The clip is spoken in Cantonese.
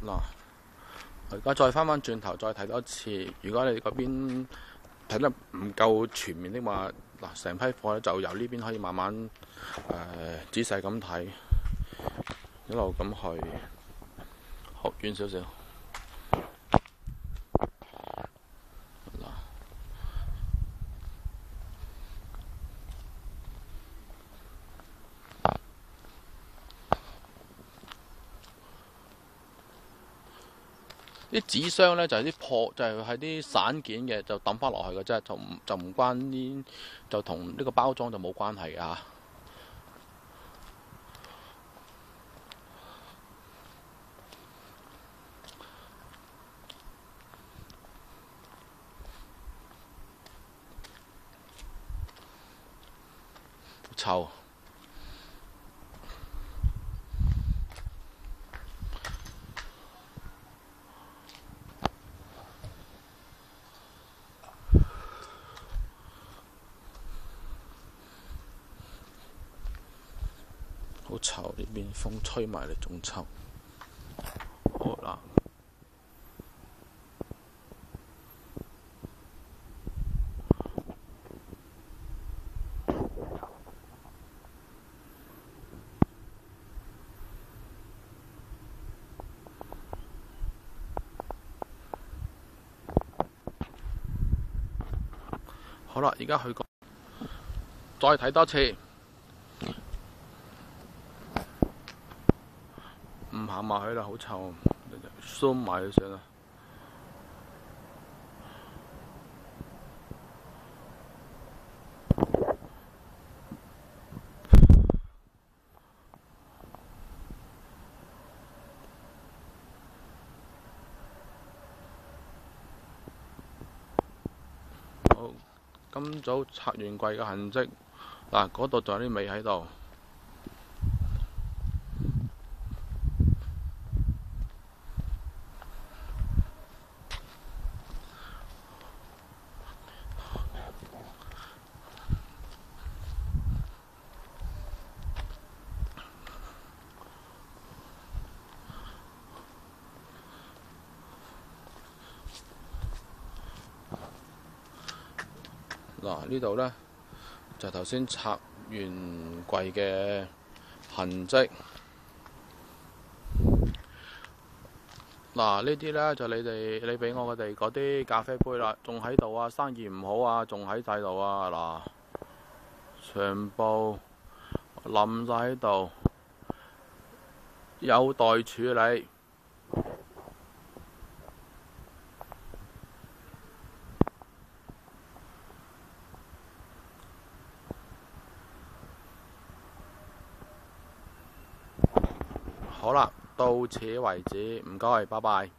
嗱，而家再翻轉頭再睇多次，如果你嗰邊睇得唔夠全面的話，嗱，成批貨咧就由呢邊可以慢慢仔細咁睇，一路咁去學遠少少。啲紙箱咧就係啲破，就係啲散件嘅，就抌翻落去嘅啫，就唔關呢，就同呢個包裝就冇關係嘅嚇。臭。好臭，呢邊風吹埋嚟仲臭。好啦，好啦，而家去過，再睇多次。唔行埋去啦，好臭，收埋就算啦。好，今早拆完櫃嘅痕跡，嗱，嗰度仲有啲味喺度。嗱，呢度呢，就頭先拆完櫃嘅痕跡。嗱，呢啲呢，就你俾我哋嗰啲咖啡杯啦，仲喺度啊，生意唔好啊，仲喺晒度啊，嗱，全部冧晒喺度，有待處理。好啦，到此為止，唔該，拜拜。